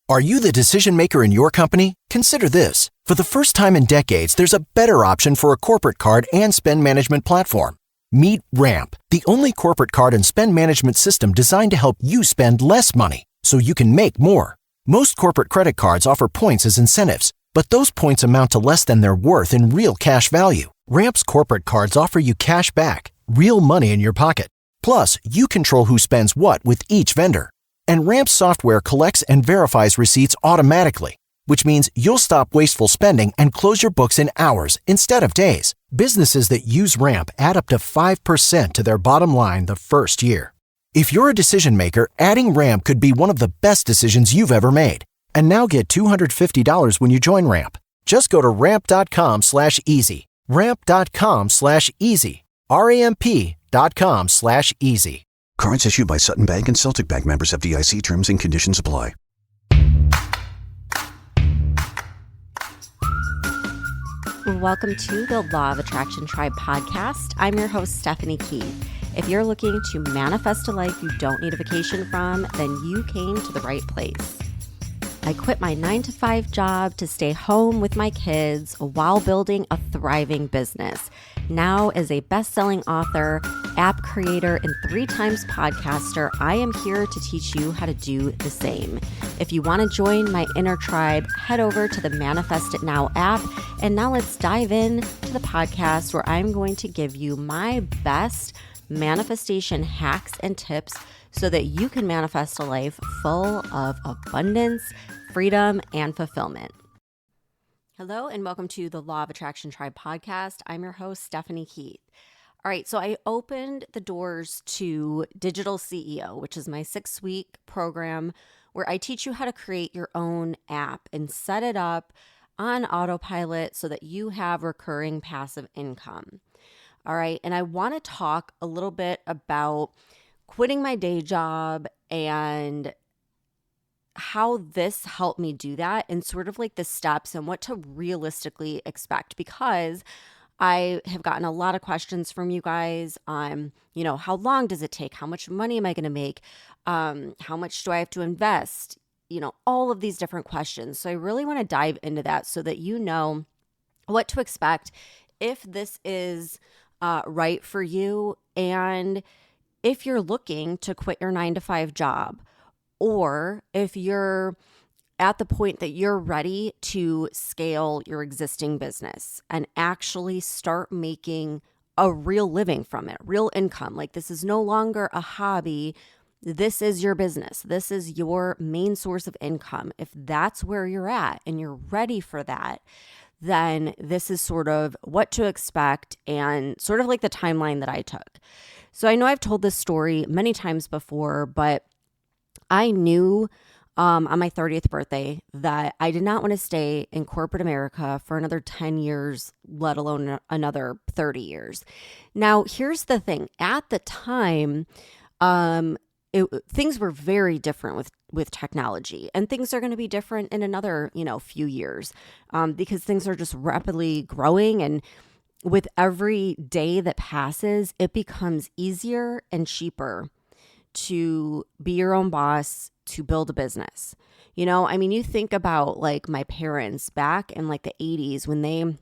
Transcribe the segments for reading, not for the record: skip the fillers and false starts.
Are you the decision maker in your company? Consider this. For the first time in decades, there's a better option for a corporate card and spend management platform. Meet Ramp, the only corporate card and spend management system designed to help you spend less money so you can make more. Most corporate credit cards offer points as incentives, but those points amount to less than their worth in real cash value. Ramp's corporate cards offer you cash back, real money in your pocket. Plus, you control who spends what with each vendor. And Ramp's software collects and verifies receipts automatically, which means you'll stop wasteful spending and close your books in hours instead of days. Businesses that use Ramp add up to 5% to their bottom line the first year. If you're a decision maker, adding Ramp could be one of the best decisions you've ever made. And now get $250 when you join Ramp. Just go to ramp.com/easy. Ramp.com/easy. RAMP.com/easy. Cards issued by Sutton Bank and Celtic Bank, members of FDIC. Terms and conditions apply. Welcome to the Law of Attraction Tribe podcast. I'm your host, Stephanie Keith. If you're looking to manifest a life you don't need a vacation from, then you came to the right place. I quit my 9-to-5 job to stay home with my kids while building a thriving business. Now, as a best-selling author, app creator, and 3 times podcaster, I am here to teach you how to do the same. If you want to join my inner tribe, head over to the Manifest It Now app. And now let's dive in to the podcast where I'm going to give you my best manifestation hacks and tips so that you can manifest a life full of abundance, freedom, and fulfillment. Hello, and welcome to the Law of Attraction Tribe podcast. I'm your host, Stephanie Keith. All right, so I opened the doors to Digital CEO, which is my 6-week program where I teach you how to create your own app and set it up on autopilot so that you have recurring passive income. All right, and I want to talk a little bit about quitting my day job and how this helped me do that and sort of like the steps and what to realistically expect, because I have gotten a lot of questions from you guys on, how long does it take? How much money am I going to make? How much do I have to invest? All of these different questions. So I really want to dive into that so that you know what to expect if this is right for you, and if you're looking to quit your 9-to-5 job, or if you're at the point that you're ready to scale your existing business and actually start making a real living from it, real income. Like, this is no longer a hobby. This is your business. This is your main source of income. If that's where you're at and you're ready for that, then this is sort of what to expect and sort of like the timeline that I took. So I know I've told this story many times before, but I knew on my 30th birthday that I did not want to stay in corporate America for another 10 years, let alone another 30 years. Now, here's the thing. At the time, things were very different with technology, and things are going to be different in another, few years, because things are just rapidly growing. And with every day that passes, it becomes easier and cheaper to be your own boss, to build a business. You think about like my parents back in like the 80s when they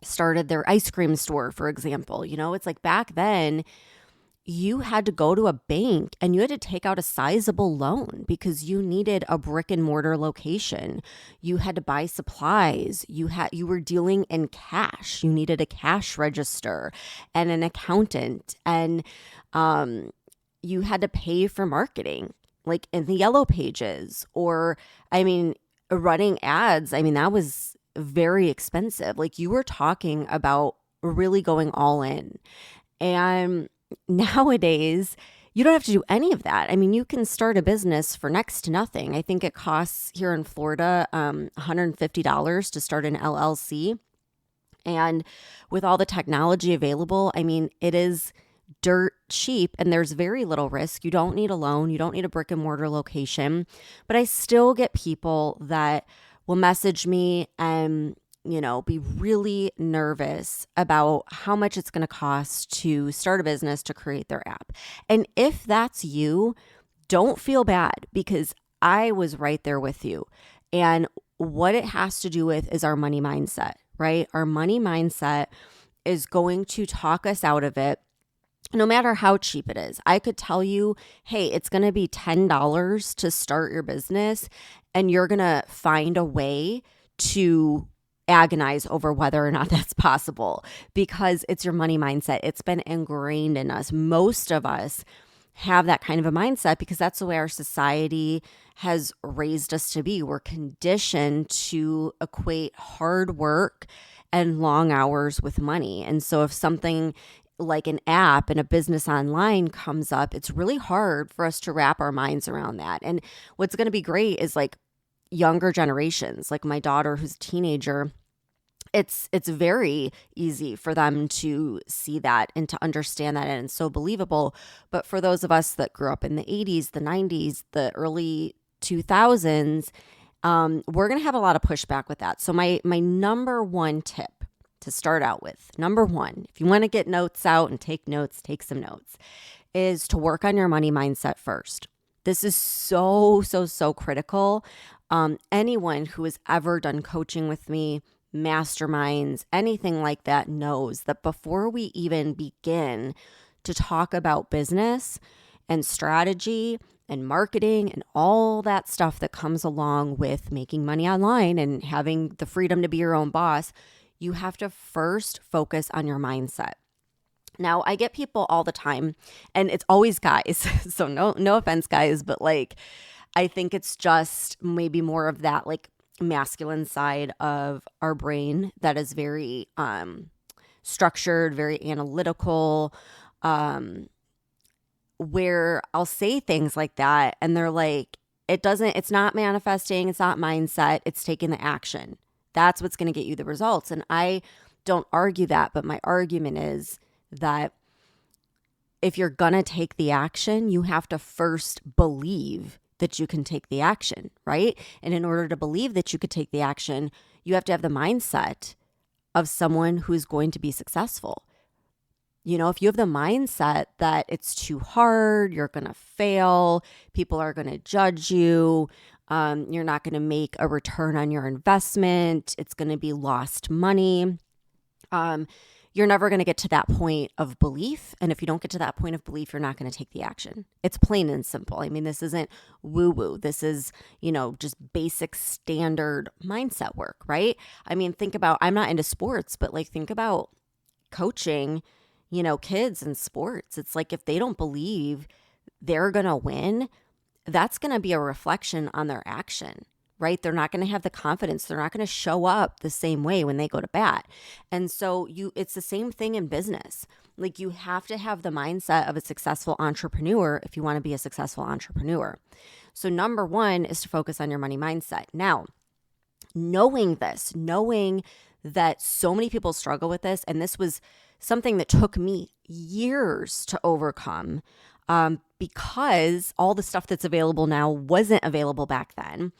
started their ice cream store, for example. It's like back then you had to go to a bank and you had to take out a sizable loan because you needed a brick and mortar location. You had to buy supplies. You were dealing in cash. You needed a cash register and an accountant, and you had to pay for marketing, like in the Yellow Pages, or running ads. That was very expensive. Like, you were talking about really going all in. And nowadays, you don't have to do any of that. You can start a business for next to nothing. I think it costs here in Florida $150 to start an LLC. And with all the technology available, it is dirt cheap and there's very little risk. You don't need a loan. You don't need a brick and mortar location. But I still get people that will message me and be really nervous about how much it's going to cost to start a business, to create their app. And if that's you, don't feel bad, because I was right there with you. And what it has to do with is our money mindset, right? Our money mindset is going to talk us out of it no matter how cheap it is. I could tell you, hey, it's going to be $10 to start your business, and you're going to find a way to agonize over whether or not that's possible because it's your money mindset. It's been ingrained in us. Most of us have that kind of a mindset because that's the way our society has raised us to be. We're conditioned to equate hard work and long hours with money. And so if something like an app and a business online comes up, it's really hard for us to wrap our minds around that. And what's going to be great is like younger generations, like my daughter who's a teenager, it's very easy for them to see that and to understand that, and it's so believable. But for those of us that grew up in the 80s, the 90s, the early 2000s, we're going to have a lot of pushback with that. So my number one tip to start out with, number one, if you want to get notes out and take notes, take some notes, is to work on your money mindset first. This is so critical. Anyone who has ever done coaching with me, masterminds, anything like that knows that before we even begin to talk about business and strategy and marketing and all that stuff that comes along with making money online and having the freedom to be your own boss, you have to first focus on your mindset. Now, I get people all the time, and it's always guys. So no offense, guys, but like, I think it's just maybe more of that like masculine side of our brain that is very structured, very analytical, where I'll say things like that and they're like, it's not manifesting, it's not mindset, it's taking the action. That's what's going to get you the results. And I don't argue that, but my argument is that if you're going to take the action, you have to first believe that you can take the action, right? And in order to believe that you could take the action, you have to have the mindset of someone who's going to be successful. You know, if you have the mindset that it's too hard, you're going to fail, people are going to judge you, you're not going to make a return on your investment, it's going to be lost money, you're never going to get to that point of belief. And if you don't get to that point of belief, you're not going to take the action. It's plain and simple. I mean, this isn't woo-woo. This is, just basic standard mindset work, right? I mean, think about, I'm not into sports, but like think about coaching, kids in sports. It's like if they don't believe they're going to win, that's going to be a reflection on their action, right? They're not going to have the confidence. They're not going to show up the same way when they go to bat. And so it's the same thing in business. Like you have to have the mindset of a successful entrepreneur if you want to be a successful entrepreneur. So number one is to focus on your money mindset. Now, knowing that so many people struggle with this, and this was something that took me years to overcome, because all the stuff that's available now wasn't available back then.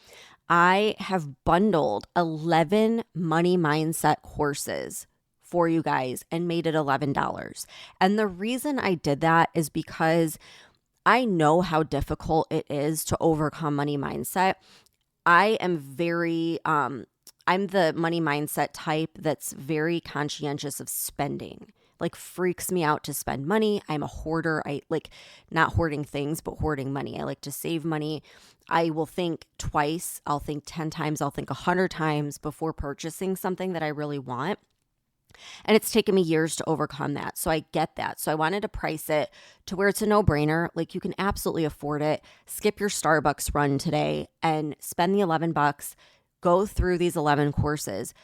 I have bundled 11 money mindset courses for you guys and made it $11. And the reason I did that is because I know how difficult it is to overcome money mindset. I am I'm the money mindset type that's very conscientious of spending. Like freaks me out to spend money. I'm a hoarder. I like not hoarding things, but hoarding money. I like to save money. I will think twice. I'll think 10 times. I'll think 100 times before purchasing something that I really want. And it's taken me years to overcome that. So I get that. So I wanted to price it to where it's a no-brainer. Like you can absolutely afford it. Skip your Starbucks run today and spend the $11. Go through these 11 courses.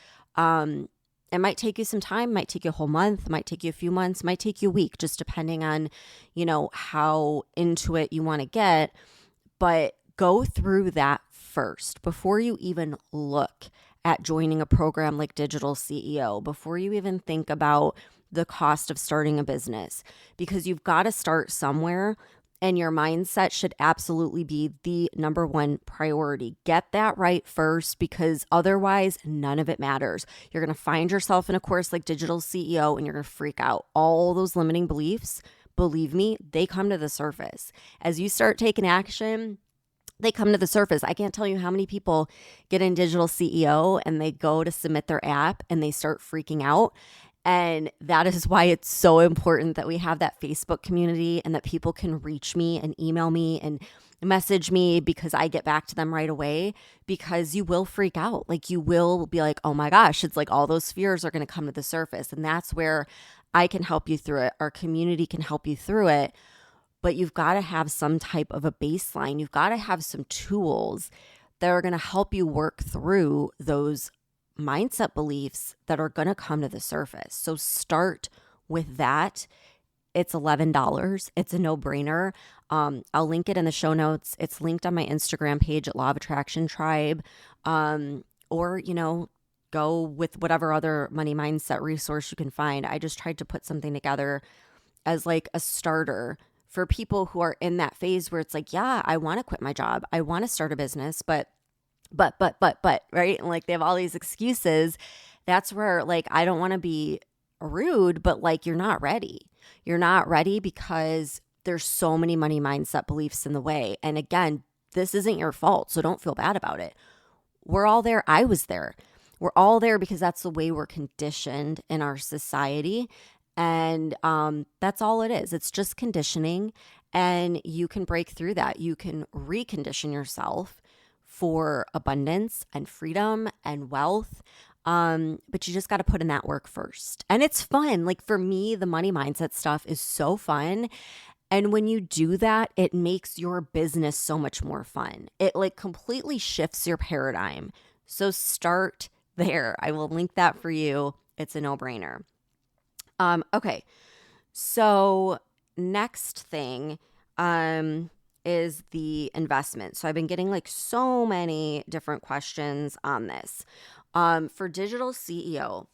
It might take you some time, might take you a whole month, might take you a few months, might take you a week, just depending on, how into it you want to get. But go through that first before you even look at joining a program like Digital CEO, before you even think about the cost of starting a business, because you've got to start somewhere. And your mindset should absolutely be the number one priority. Get that right first, because otherwise none of it matters. You're going to find yourself in a course like Digital CEO and you're going to freak out. All those limiting beliefs, believe me, they come to the surface. As you start taking action, they come to the surface. I can't tell you how many people get in Digital CEO and they go to submit their app and they start freaking out. And that is why it's so important that we have that Facebook community and that people can reach me and email me and message me, because I get back to them right away, because you will freak out. Like, you will be like, oh my gosh, it's like all those fears are going to come to the surface. And that's where I can help you through it. Our community can help you through it. But you've got to have some type of a baseline. You've got to have some tools that are going to help you work through those mindset beliefs that are going to come to the surface. So start with that. It's $11. It's a no-brainer. I'll link it in the show notes. It's linked on my Instagram page at Law of Attraction Tribe. Or, go with whatever other money mindset resource you can find. I just tried to put something together as like a starter for people who are in that phase where it's like, yeah, I want to quit my job. I want to start a business, but, right? And like, they have all these excuses. That's where, like, I don't want to be rude, but like, you're not ready. You're not ready because there's so many money mindset beliefs in the way. And again, this isn't your fault, so don't feel bad about it. We're all there. I was there. We're all there because that's the way we're conditioned in our society. And that's all it is. It's just conditioning. And you can break through that. You can recondition yourself for abundance and freedom and wealth. But you just got to put in that work first. And it's fun. Like, for me, the money mindset stuff is so fun. And when you do that, it makes your business so much more fun. It like completely shifts your paradigm. So start there. I will link that for you. It's a no-brainer. Okay. So next thing, is the investment. So I've been getting like so many different questions on this. For Digital CEO,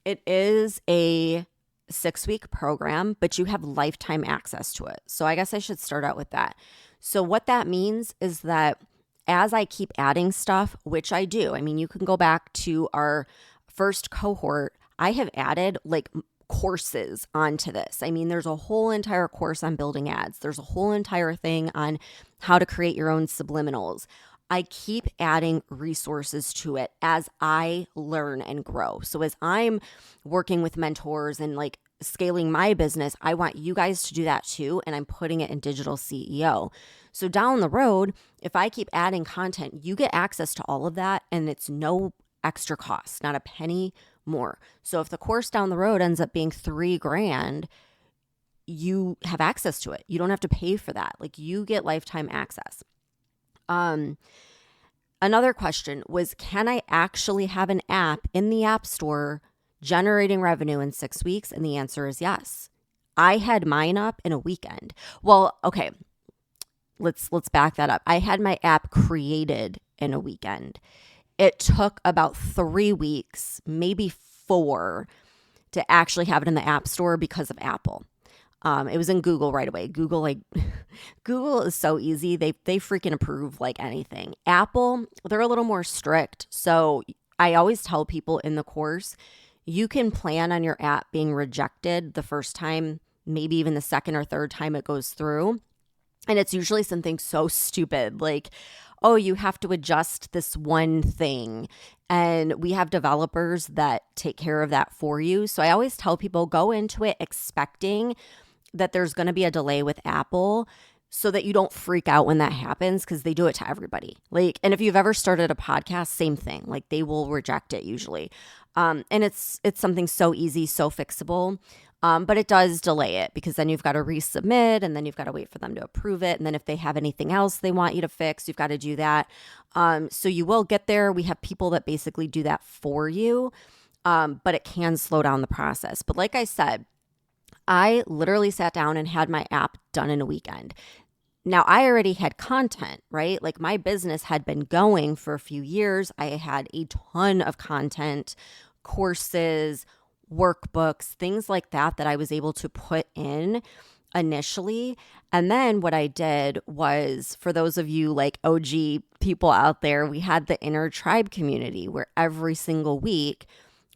it is a 6-week program, but you have lifetime access to it. So I guess I should start out with that. So what that means is that as I keep adding stuff, which I do, I mean, you can go back to our first cohort, I have added like courses onto this. I mean, there's a whole entire course on building ads. There's a whole entire thing on how to create your own subliminals. I keep adding resources to it as I learn and grow. So as I'm working with mentors and like scaling my business, I want you guys to do that too. And I'm putting it in Digital CEO. So down the road, if I keep adding content, you get access to all of that, and it's no extra cost, not a penny more. So if the course down the road ends up being $3,000, you have access to it. You don't have to pay for that. Like, you get lifetime access. Another question was, can I actually have an app in the App Store generating revenue in 6 weeks? And the answer is yes. I had mine up in a weekend. Well, okay, let's back that up. I had my app created in a weekend. It took about 3 weeks, maybe 4, to actually have it in the App Store because of Apple. It was in Google right away. Google is so easy. They freaking approve like anything. Apple, they're a little more strict. So I always tell people in the course, you can plan on your app being rejected the first time, maybe even the second or third time it goes through. And it's usually something so stupid like, oh, you have to adjust this one thing. And we have developers that take care of that for you. So I always tell people, go into it expecting that there's going to be a delay with Apple so that you don't freak out when that happens, because they do it to everybody. Like, and if you've ever started a podcast, same thing. Like, they will reject it usually. And it's something so easy, so fixable. But it does delay it, because then you've got to resubmit, and then you've got to wait for them to approve it. And then if they have anything else they want you to fix, you've got to do that. So you will get there. We have people that basically do that for you. But it can slow down the process. But like I said, I literally sat down and had my app done in a weekend. Now, I already had content, right? Like, my business had been going for a few years. I had a ton of content, courses, workbooks, things like that I was able to put in initially. And then what I did was, for those of you like OG people out there, we had the Inner Tribe community where every single week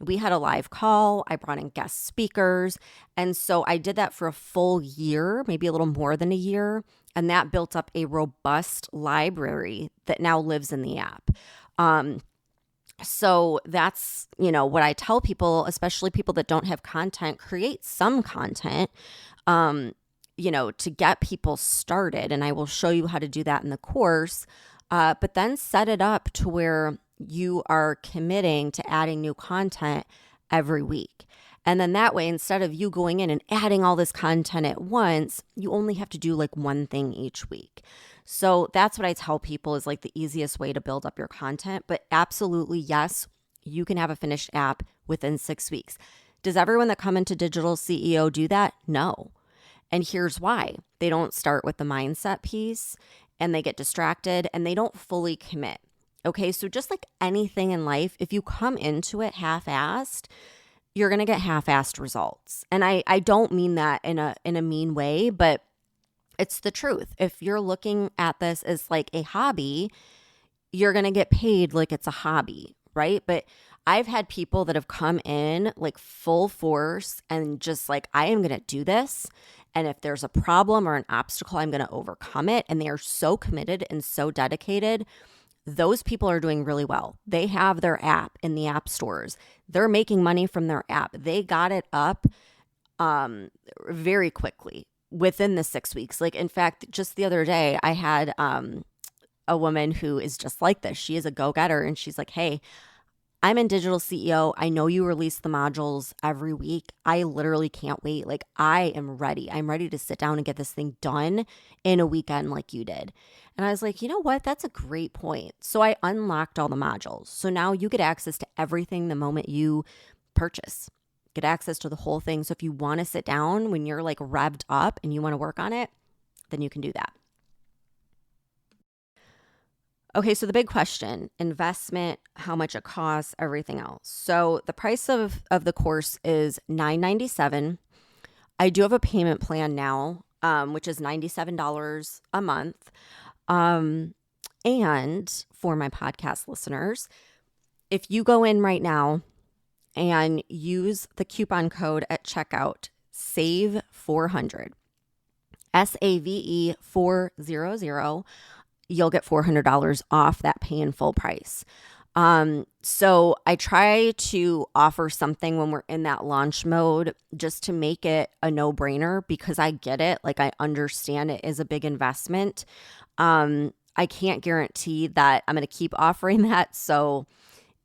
we had a live call. I brought in guest speakers. And so I did that for a full year, maybe a little more than a year. And that built up a robust library that now lives in the app. So that's, what I tell people, especially people that don't have content, create some content, to get people started. And I will show you how to do that in the course. But then set it up to where you are committing to adding new content every week. And then that way, instead of you going in and adding all this content at once, you only have to do like one thing each week. So that's what I tell people is like the easiest way to build up your content. But absolutely, yes, you can have a finished app within 6 weeks. Does everyone that come into Digital CEO do that? No. And here's why. They don't start with the mindset piece and they get distracted and they don't fully commit. Okay, so just like anything in life, if you come into it half-assed, you're going to get half-assed results. And I don't mean that in a mean way, but it's the truth. If you're looking at this as like a hobby, you're going to get paid like it's a hobby, right? But I've had people that have come in like full force and just like, I am going to do this. And if there's a problem or an obstacle, I'm going to overcome it. And they are so committed and so dedicated. Those people are doing really well. They have their app in the app stores. They're making money from their app. They got it up very quickly within the 6 weeks. Like, in fact, just the other day, I had a woman who is just like this. She is a go-getter. And she's like, hey, I'm in Digital CEO. I know you release the modules every week. I literally can't wait. Like, I am ready. I'm ready to sit down and get this thing done in a weekend like you did. And I was like, you know what? That's a great point. So I unlocked all the modules. So now you get access to everything the moment you purchase. Get access to the whole thing. So if you want to sit down when you're like revved up and you want to work on it, then you can do that. Okay, so the big question, investment, how much it costs, everything else. So the price of the course is $997. I do have a payment plan now, which is $97 a month. And for my podcast listeners, if you go in right now and use the coupon code at checkout, SAVE400, SAVE 400, you'll get $400 off that pay in full price. So I try to offer something when we're in that launch mode just to make it a no-brainer because I get it. Like, I understand it is a big investment. I can't guarantee that I'm going to keep offering that. So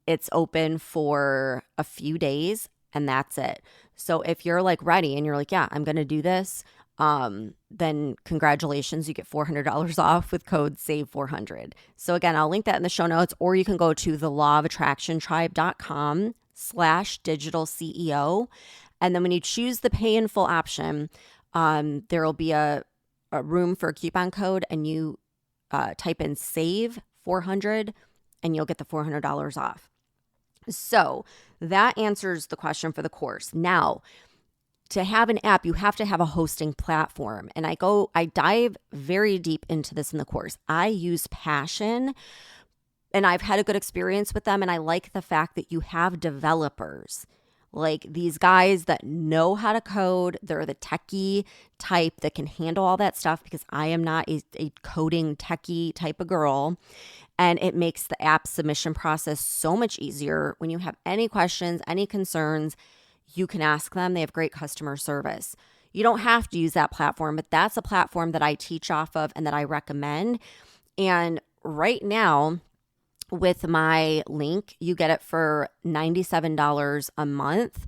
it's open for a few days and that's it. So if you're like ready and you're like, yeah, I'm going to do this, then congratulations, you get $400 off with code SAVE400. So again, I'll link that in the show notes, or you can go to theLawOfAttractionTribe.com/digitalceo. And then when you choose the pay in full option, there will be a room for a coupon code and you type in SAVE400 and you'll get the $400 off. So that answers the question for the course. Now, to have an app, you have to have a hosting platform. And I dive very deep into this in the course. I use Passion and I've had a good experience with them. And I like the fact that you have developers, like these guys that know how to code. They're the techie type that can handle all that stuff because I am not a coding techie type of girl. And it makes the app submission process so much easier. When you have any questions, any concerns, you can ask them. They have great customer service. You don't have to use that platform, but that's a platform that I teach off of and that I recommend. And right now, with my link, you get it for $97 a month.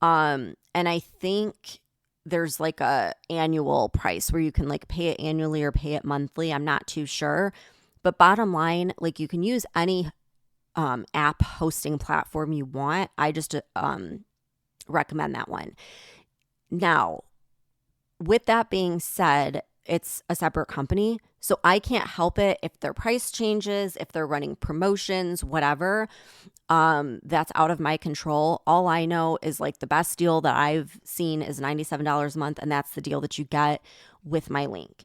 And I think there's like a annual price where you can like pay it annually or pay it monthly. I'm not too sure. But bottom line, like you can use any app hosting platform you want. I just recommend that one. Now, with that being said, it's a separate company, so I can't help it if their price changes, if they're running promotions, whatever. That's out of my control. All I know is like the best deal that I've seen is $97 a month, and that's the deal that you get with my link.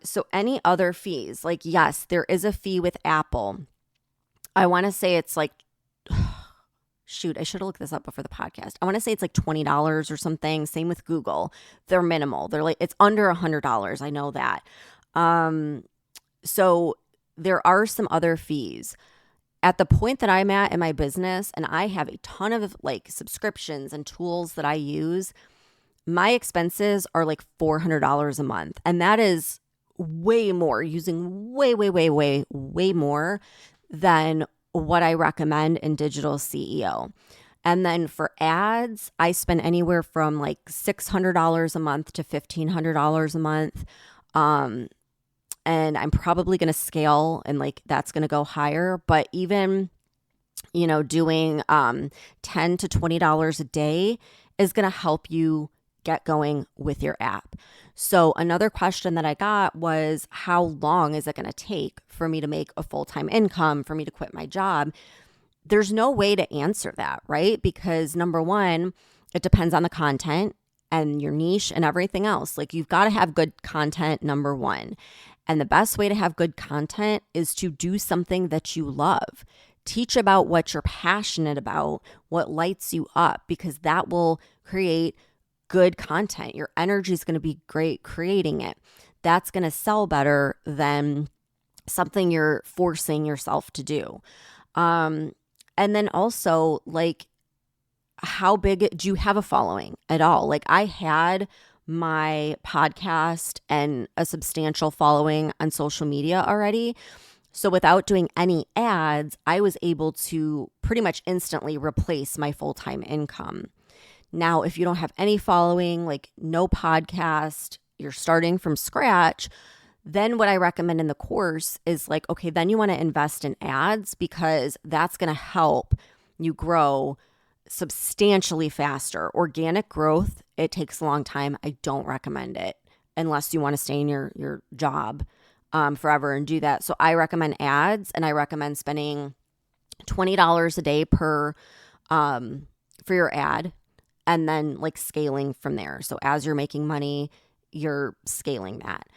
So any other fees, like yes, there is a fee with Apple. I want to say it's like shoot, I should have looked this up before the podcast. I want to say it's like $20 or something. Same with Google. They're minimal. They're like, it's under $100. I know that. So there are some other fees. At the point that I'm at in my business, and I have a ton of like subscriptions and tools that I use, my expenses are like $400 a month. And that is way more, using way more than what I recommend in Digital CEO. And then for ads, I spend anywhere from like $600 a month to $1,500 a month. And I'm probably going to scale and like that's going to go higher. But even, doing $10 to $20 a day is going to help you get going with your app. So another question that I got was, how long is it going to take for me to make a full-time income, for me to quit my job? There's no way to answer that, right? Because number one, it depends on the content and your niche and everything else. Like you've got to have good content, number one. And the best way to have good content is to do something that you love. Teach about what you're passionate about, what lights you up, because that will create good content. Your energy is going to be great creating it. That's going to sell better than something you're forcing yourself to do. And then also, like, how big do you have a following at all? Like I had my podcast and a substantial following on social media already. So without doing any ads, I was able to pretty much instantly replace my full-time income. Now, if you don't have any following, like no podcast, you're starting from scratch, then what I recommend in the course is like, okay, then you want to invest in ads because that's going to help you grow substantially faster. Organic growth, it takes a long time. I don't recommend it unless you want to stay in your job forever and do that. So I recommend ads, and I recommend spending $20 a day per for your ad, and then like scaling from there. So as you're making money, you're scaling that.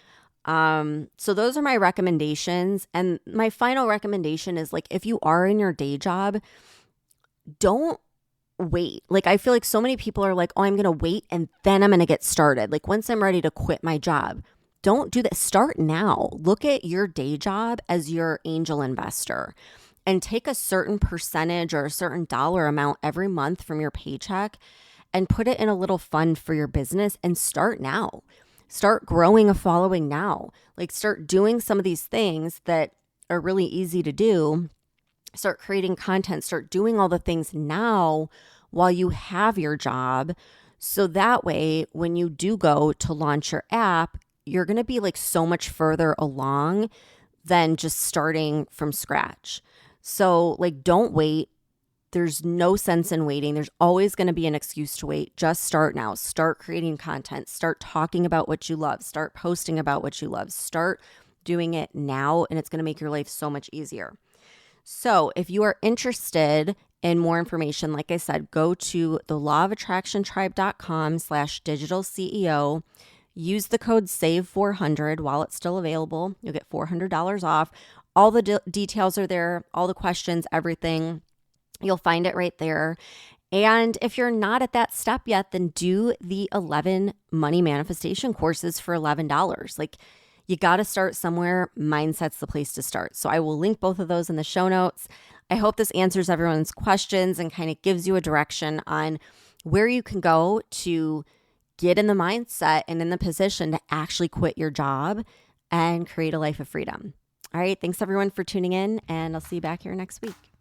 So those are my recommendations. And my final recommendation is like, if you are in your day job, don't wait. Like I feel like so many people are like, oh, I'm going to wait and then I'm going to get started. Like once I'm ready to quit my job, don't do that. Start now. Look at your day job as your angel investor and take a certain percentage or a certain dollar amount every month from your paycheck and put it in a little fund for your business and start now. Start growing a following now. Like start doing some of these things that are really easy to do. Start creating content, start doing all the things now while you have your job. So that way, when you do go to launch your app, you're going to be like so much further along than just starting from scratch. So like, don't wait. There's no sense in waiting. There's always going to be an excuse to wait. Just start now. Start creating content. Start talking about what you love. Start posting about what you love. Start doing it now, and it's going to make your life so much easier. So if you are interested in more information, like I said, go to thelawofattractiontribe.com/digitalceo. Use the code SAVE400 while it's still available. You'll get $400 off. All the details are there, all the questions, everything. You'll find it right there. And if you're not at that step yet, then do the 11 money manifestation courses for $11. Like, you got to start somewhere. Mindset's the place to start. So I will link both of those in the show notes. I hope this answers everyone's questions and kind of gives you a direction on where you can go to get in the mindset and in the position to actually quit your job and create a life of freedom. All right. Thanks everyone for tuning in, and I'll see you back here next week.